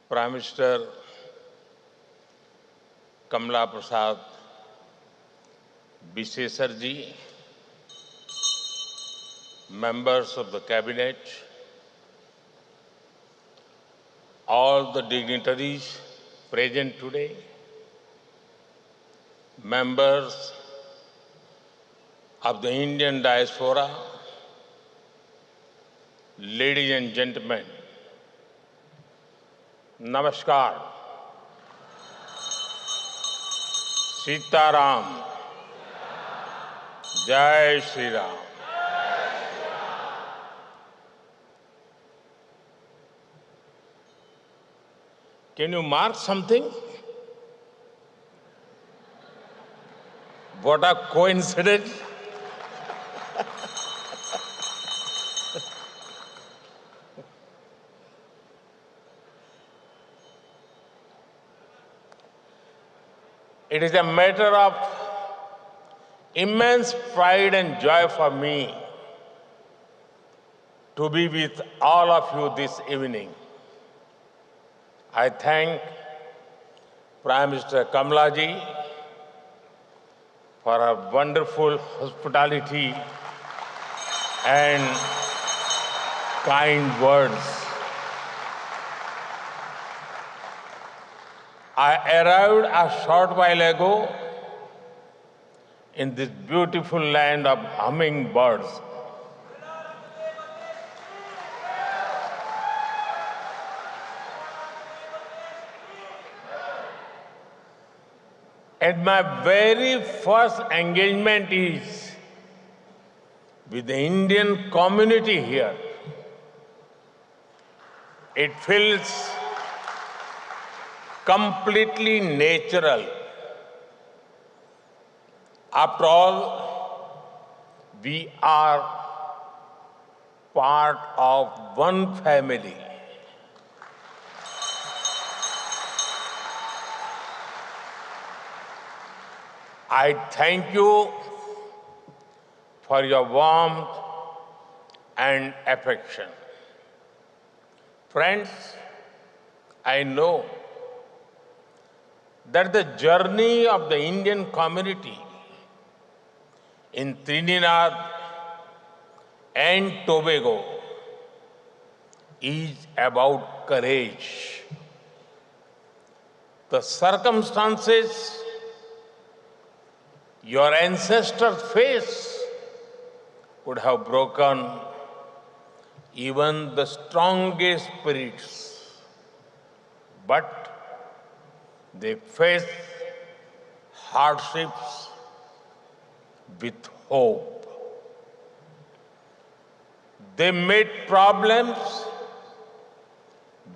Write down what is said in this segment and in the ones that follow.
Prime Minister Kamala Prasad Bisesarji, members of the Cabinet, all the dignitaries present today, members of the Indian diaspora, ladies and gentlemen, Namaskar, Sitaram, Jai Shri Ram. Can you mark something? What a coincidence. It is a matter of immense pride and joy for me to be with all of you this evening. I thank Prime Minister Kamala ji for her wonderful hospitality and kind words. I arrived a short while ago in this beautiful land of hummingbirds. And my very first engagement is with the Indian community here. It feels completely natural. After all, we are part of one family. I thank you for your warmth and affection. Friends, I know that the journey of the Indian community in Trinidad and Tobago is about courage. The circumstances your ancestors faced would have broken even the strongest spirits, but they faced hardships with hope. They met problems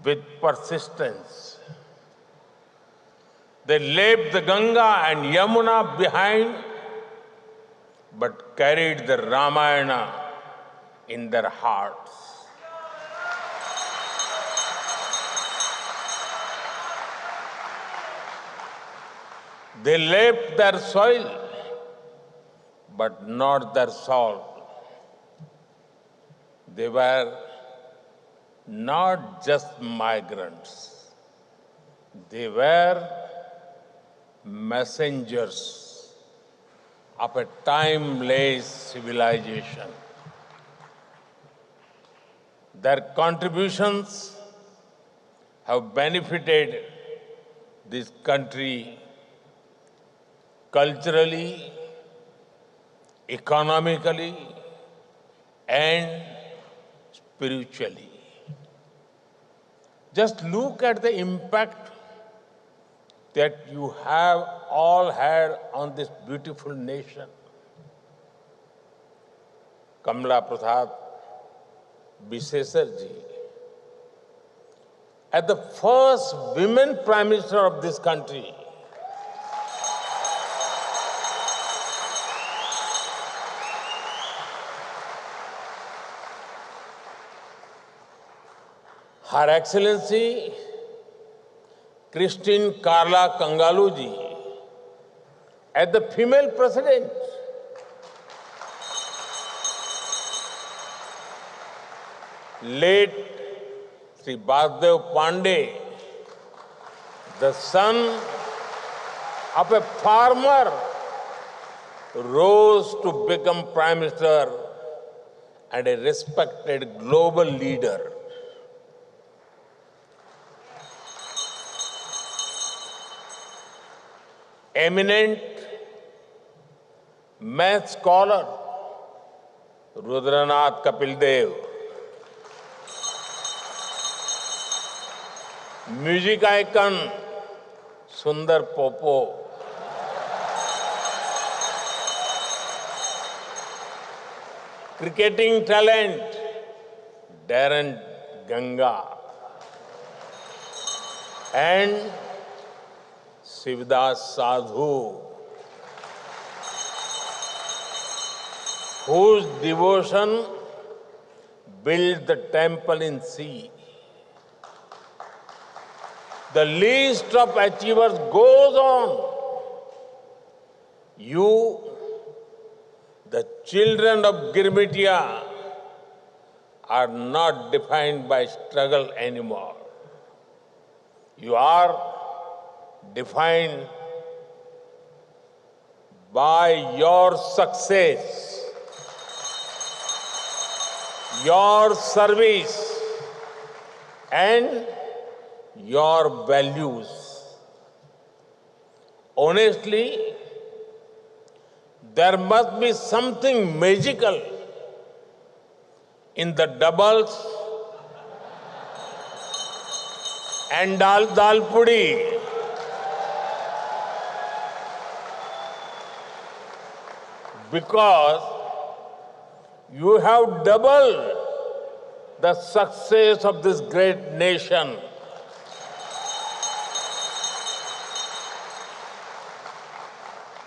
with persistence. They left the Ganga and Yamuna behind, but carried the Ramayana in their hearts. They left their soil, but not their soul. They were not just migrants. They were messengers of a timeless civilization. Their contributions have benefited this country culturally, economically, and spiritually. Just look at the impact that you have all had on this beautiful nation. Kamala Prasad Bisesarji, as the first women Prime Minister of this country, Her Excellency Christine Carla Kangaluji as the female president, late Sri Basdev Pandey the son of a farmer, rose to become Prime Minister and a respected global leader. Eminent math scholar Rudranath Kapil Dev, music icon Sundar Popo, cricketing talent Darren Ganga, and Shivdas Sadhu, whose devotion built the temple in sea. The list of achievers goes on. You, the children of Girmitia, are not defined by struggle anymore. You are defined by your success, your service, and your values. Honestly, there must be something magical in the doubles and dal pudi, because you have doubled the success of this great nation.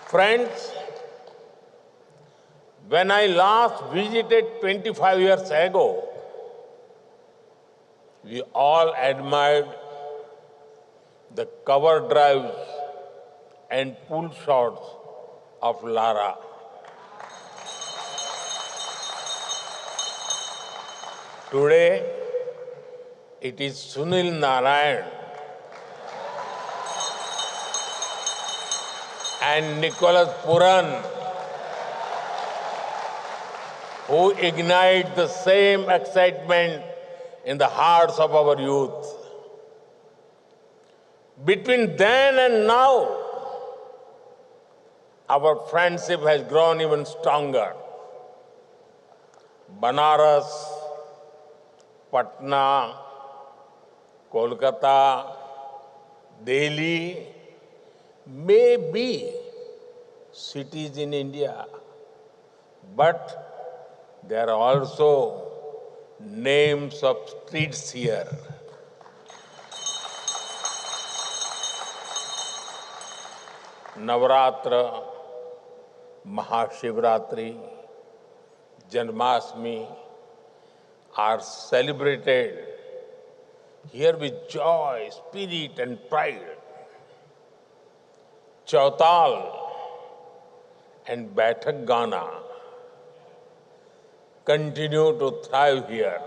Friends, when I last visited 25 years ago, we all admired the cover drives and pull shots of Lara. Today, it is Sunil Narayan and Nicholas Puran who ignite the same excitement in the hearts of our youth. Between then and now, our friendship has grown even stronger. Banaras, Patna, Kolkata, Delhi may be cities in India, but there are also names of streets here. Navratra, Mahashivratri, Janmashtami are celebrated here with joy, spirit and pride. Chautal and Baithak Gana continue to thrive here.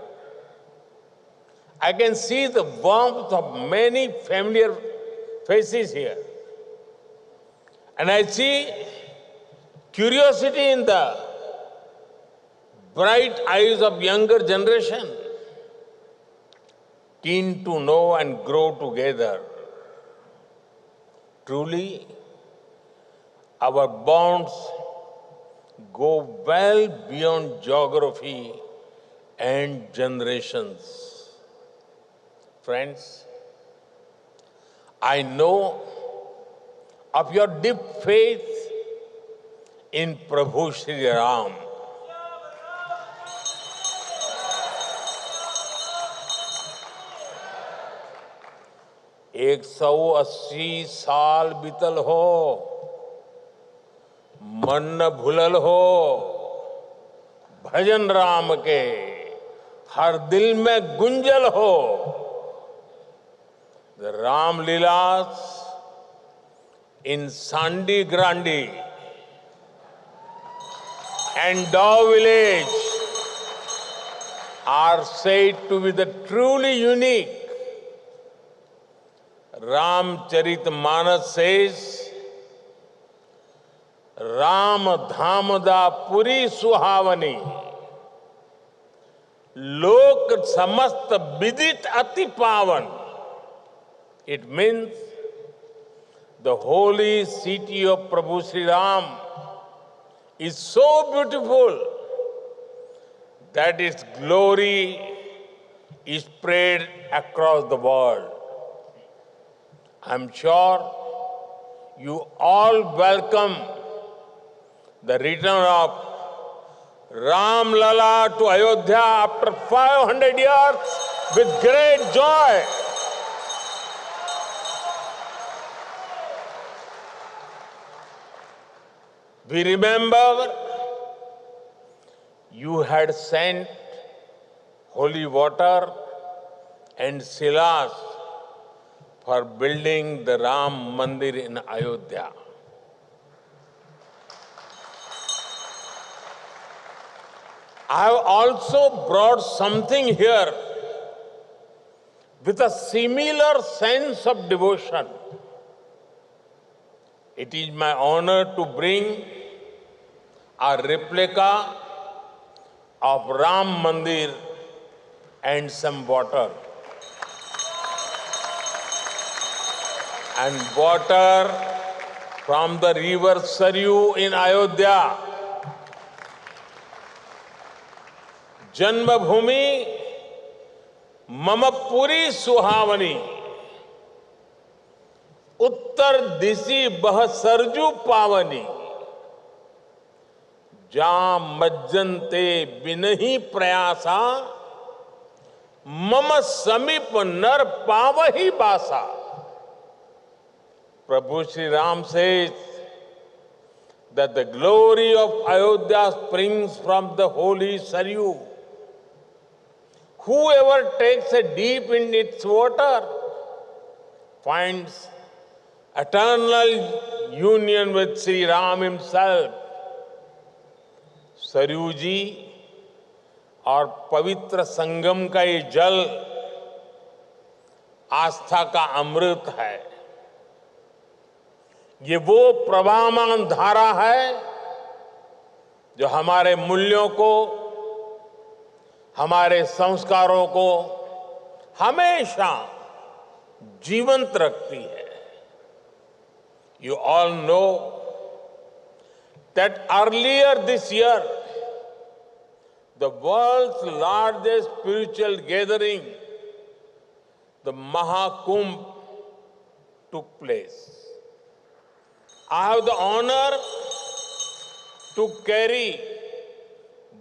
I can see the warmth of many familiar faces here. And I see curiosity in the bright eyes of younger generation, keen to know and grow together. Truly, our bonds go well beyond geography and generations. Friends, I know of your deep faith in Prabhu Shri Ram. एक 180 साल बीतल हो, मन न भूलल हो, भजन राम के हर दिल में गुंजल हो. The Ram Leelas in Sandi Grandi and Dow Village are said to be the truly unique. Ramcharitmanas says, Ram Dhamda Puri Suhavani, Lok Samast Vidit Ati Pavan. It means the holy city of Prabhu Sri Ram is so beautiful that its glory is spread across the world. I'm sure you all welcome the return of Ram Lala to Ayodhya after 500 years with great joy. We remember you had sent holy water and silas for building the Ram Mandir in Ayodhya. I have also brought something here with a similar sense of devotion. It is my honor to bring a replica of Ram Mandir and some water. And water from the river Saryu in Ayodhya. Janmabhumi Mama Puri Suhavani. Uttar Disi Bah Sarju Pavani. Jam Majjante Binahi Prayasa. Mama Samip Nar Pavahi Basa. Prabhu Sri Ram says that the glory of Ayodhya springs from the holy Saryu. Whoever takes a dip in its water finds eternal union with Sri Ram himself. Saryu जी और पवित्र संगम का ये जल आस्था का अमृत है। ये वो प्रवाहमान धारा है जो हमारे मूल्यों को, हमारे संस्कारों को हमेशा जीवंत रखती है। You all know that earlier this year, the world's largest spiritual gathering, the Mahakumbh, took place. I have the honor to carry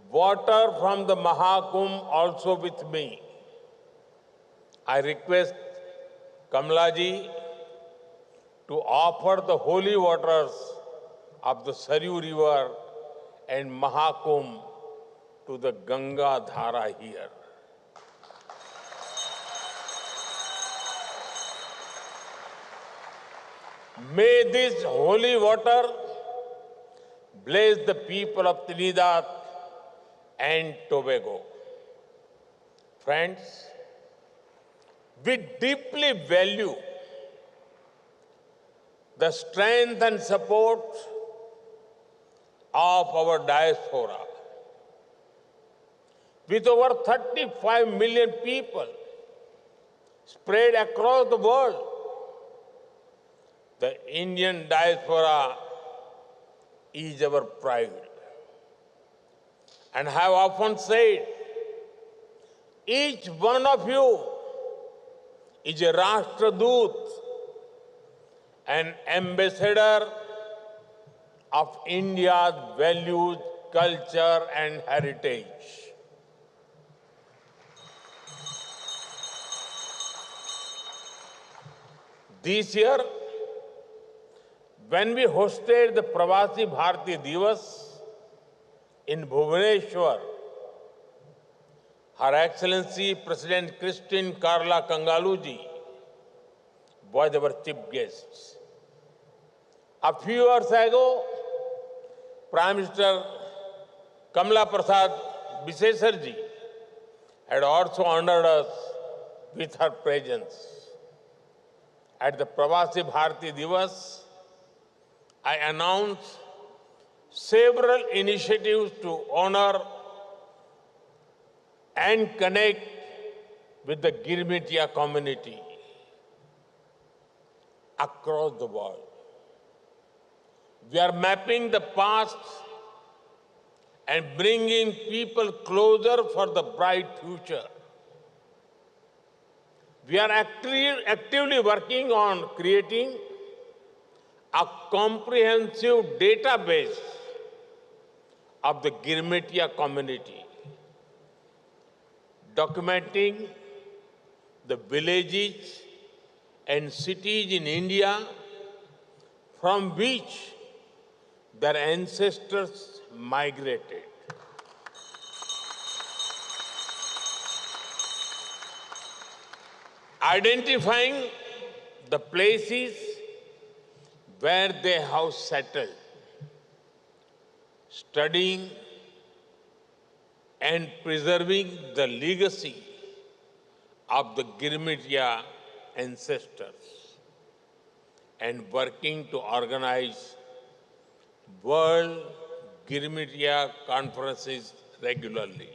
water from the Mahakumbh also with me. I request Kamala ji to offer the holy waters of the Saryu river and Mahakumbh to the Ganga Dhara here. May this holy water bless the people of Trinidad and Tobago. Friends, we deeply value the strength and support of our diaspora. With over 35 million people spread across the world, the Indian diaspora is our pride. And I have often said, each one of you is a Rashtradoot, an ambassador of India's values, culture, and heritage. This year, when we hosted the Pravasi Bharati Divas in Bhubaneswar, Her Excellency President Christine Karla Kangaluji was our chief guest. A few years ago, Prime Minister Kamala Prasad Bisesarji had also honored us with her presence. At the Pravasi Bharati Divas, I announced several initiatives to honor and connect with the Girmitiya community across the world. We are mapping the past and bringing people closer for the bright future. We are actively working on creating a comprehensive database of the Girmitiya community, documenting the villages and cities in India from which their ancestors migrated. Identifying the places where they have settled, studying and preserving the legacy of the Girmitiya ancestors, and working to organize World Girmitiya conferences regularly.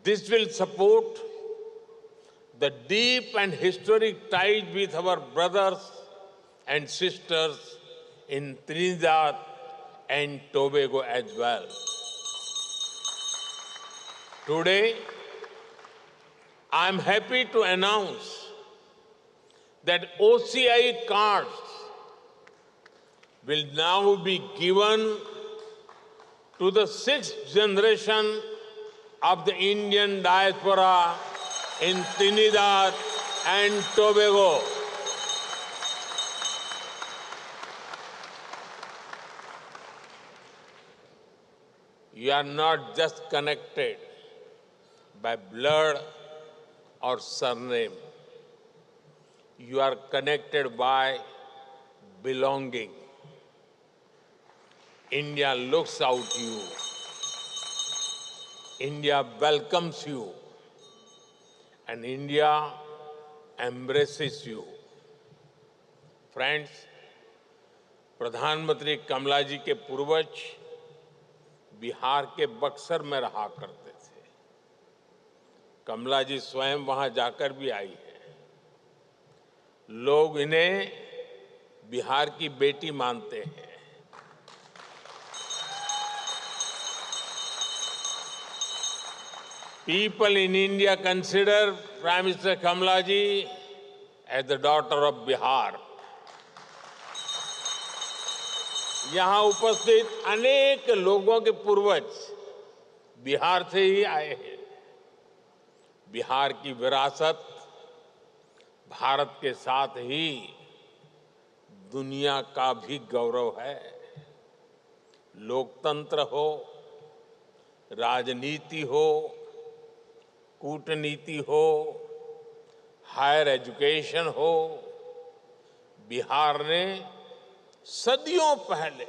This will support the deep and historic ties with our brothers and sisters in Trinidad and Tobago as well. Today, I am happy to announce that OCI cards will now be given to the sixth generation of the Indian diaspora in Trinidad and Tobago. You are not just connected by blood or surname. You are connected by belonging. India looks out you. India welcomes you. And India embraces you. Friends, प्रधानमंत्री कमला जी के पूर्वज बिहार के बक्सर में रहा करते थे। कमला जी स्वयं वहां जाकर भी आई है। लोग इन्हें बिहार की बेटी मानते हैं। People in India consider Prime Minister Kamala ji as the daughter of Bihar. यहाँ उपस्थित अनेक लोगों के पूर्वज बिहार से ही आए हैं। बिहार की विरासत भारत के साथ ही दुनिया का भी गौरव है। लोकतंत्र हो, राजनीति हो, कूटनीति हो, हायर एजुकेशन हो, बिहार ने सदियों पहले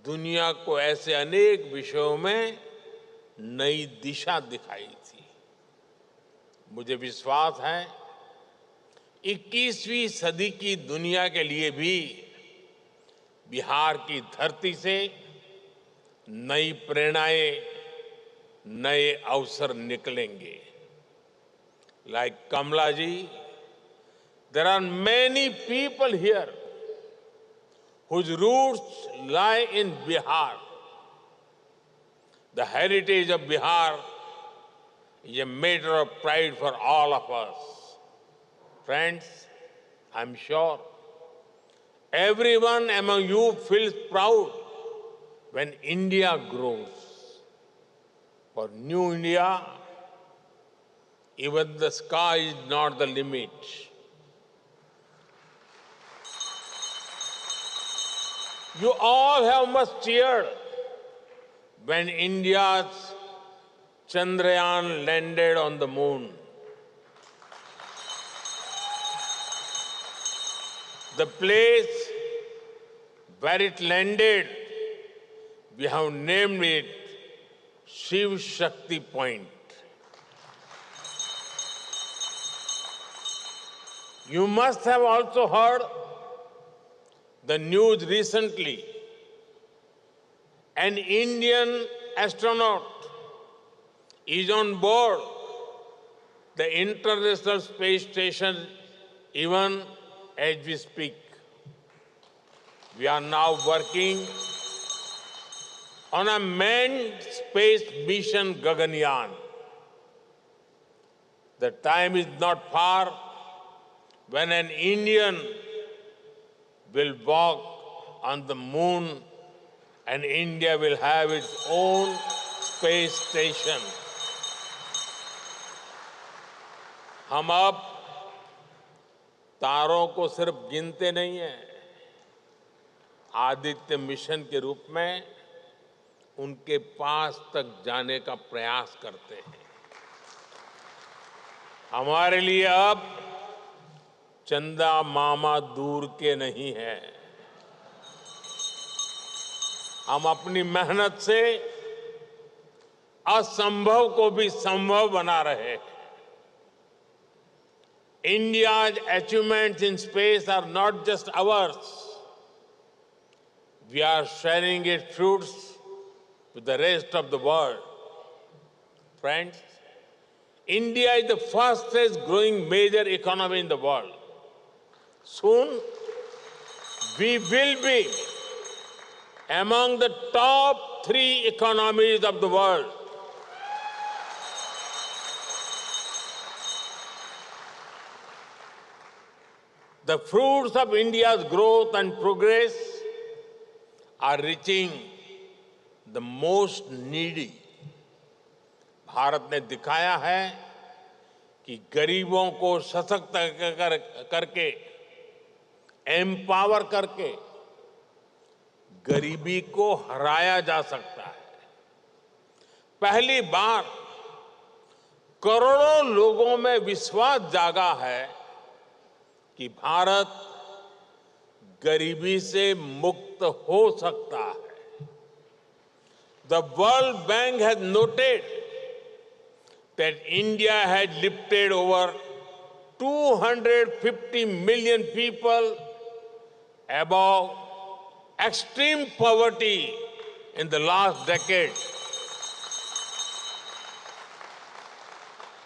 दुनिया को ऐसे अनेक विषयों में नई दिशा दिखाई थी। मुझे विश्वास है 21वीं सदी की दुनिया के लिए भी बिहार की धरती से नई प्रेरणाएं, नए अवसर निकलेंगे। Like Kamala ji, there are many people here whose roots lie in Bihar. The heritage of Bihar is a matter of pride for all of us. Friends, I'm sure everyone among you feels proud when India grows. For New India, even the sky is not the limit. You all have much cheered when India's Chandrayaan landed on the moon. The place where it landed, we have named it Shiv Shakti Point. You must have also heard the news recently. An Indian astronaut is on board the International Space Station even as we speak. We are now working on a manned space mission Gaganyaan. The time is not far when an Indian will walk on the moon and India will have its own space station. हम अब तारों को सिर्फ गिनते नहीं हैं, Aditya mission के रूप में उनके पास तक जाने का प्रयास करते हैं। हमारे लिए अब चंदा मामा दूर के नहीं है। हम अपनी मेहनत से असंभव को भी संभव बना रहे हैं। India's achievements in space are not just ours. We are sharing its fruits with the rest of the world. Friends, India is the fastest growing major economy in the world. Soon, we will be among the top 3 economies of the world. The fruits of India's growth and progress are reaching the most needy. Bharat ने दिखाया है कि गरीबों को सशक्त करके, empower करके गरीबी को हराया जा सकता है। पहली बार करोड़ों लोगों में विश्वास जागा है कि भारत गरीबी से मुक्त हो सकता है। The World Bank has noted that India had lifted over 250 million people above extreme poverty in the last decade.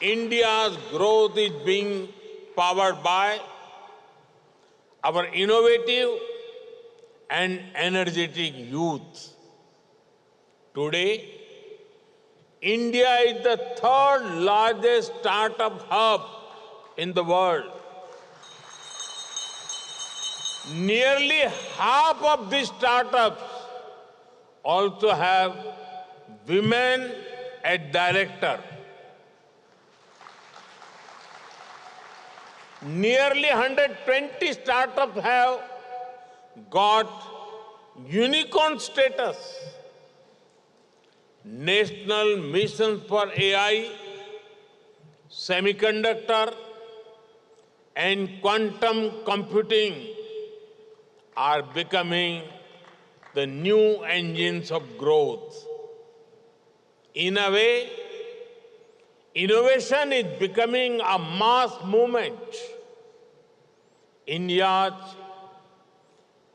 India's growth is being powered by our innovative and energetic youth. Today, India is the 3rd largest startup hub in the world. Nearly half of these startups also have women as director. Nearly 120 startups have got unicorn status. National missions for AI, semiconductor, and quantum computing are becoming the new engines of growth. In a way, innovation is becoming a mass movement. India's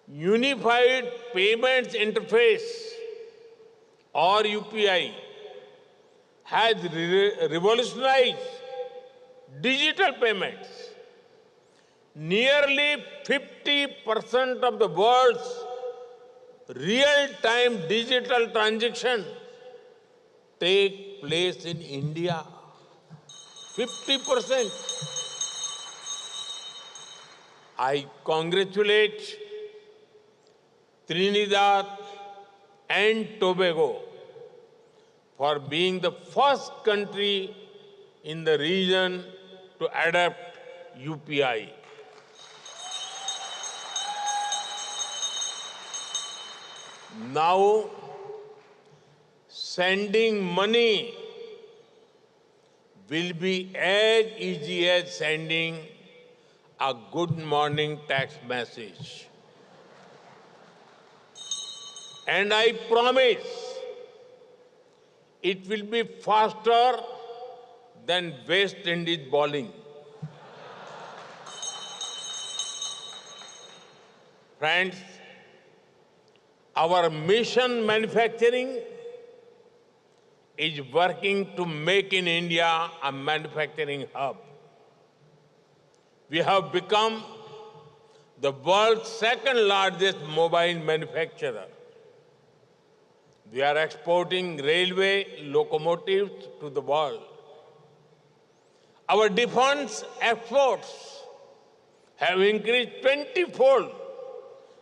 Unified Payments Interface, or UPI, has revolutionized digital payments. Nearly 50% of the world's real-time digital transactions take place in India. 50%. I congratulate Trinidad and Tobago for being the first country in the region to adopt UPI. Now, sending money will be as easy as sending a good morning text message. And I promise it will be faster than West Indies bowling. Friends, our mission manufacturing is working to make in India a manufacturing hub. We have become the world's second largest mobile manufacturer. We are exporting railway locomotives to the world. Our defense exports have increased 20-fold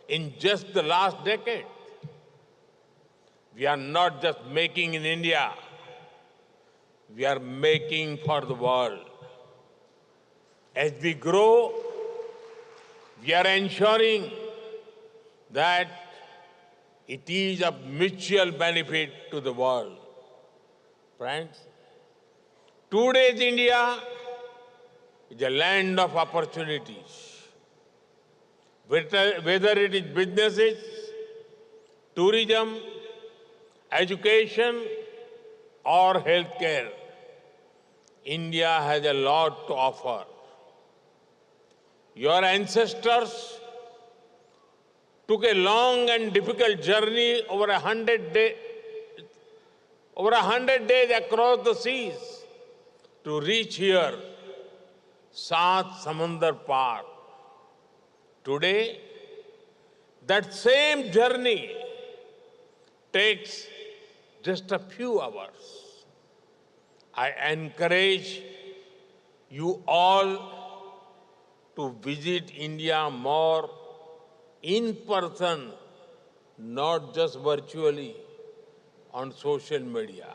in just the last decade. We are not just making in India, we are making for the world. As we grow, we are ensuring that it is of mutual benefit to the world. Friends, today's India is a land of opportunities. Whether it is businesses, tourism, education, or healthcare, India has a lot to offer. Your ancestors took a long and difficult journey over 100 days across the seas to reach here, Saat Samandar Par. Today, that same journey takes just a few hours. I encourage you all to visit India more in person, not just virtually on social media.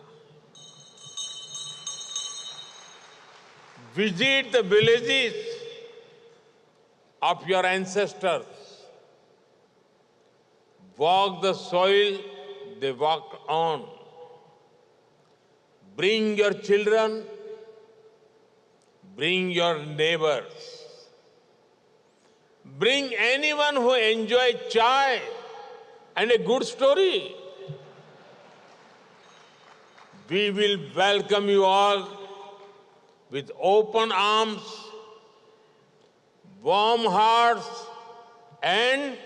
Visit the villages of your ancestors. Walk the soil they walked on. Bring your children, bring your neighbors. Bring anyone who enjoys chai and a good story. We will welcome you all with open arms, warm hearts, and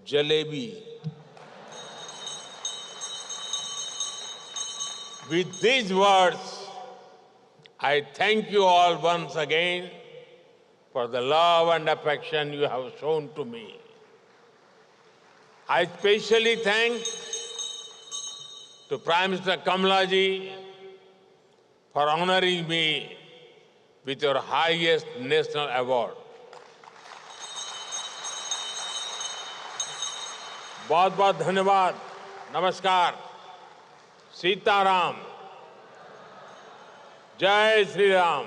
jalebi. With these words, I thank you all once again for the love and affection you have shown to me. I especially thank to Prime Minister Kamalaji for honoring me with your highest national award. बहुत बहुत धन्यवाद. नमस्कार. सीताराम. जय श्री राम.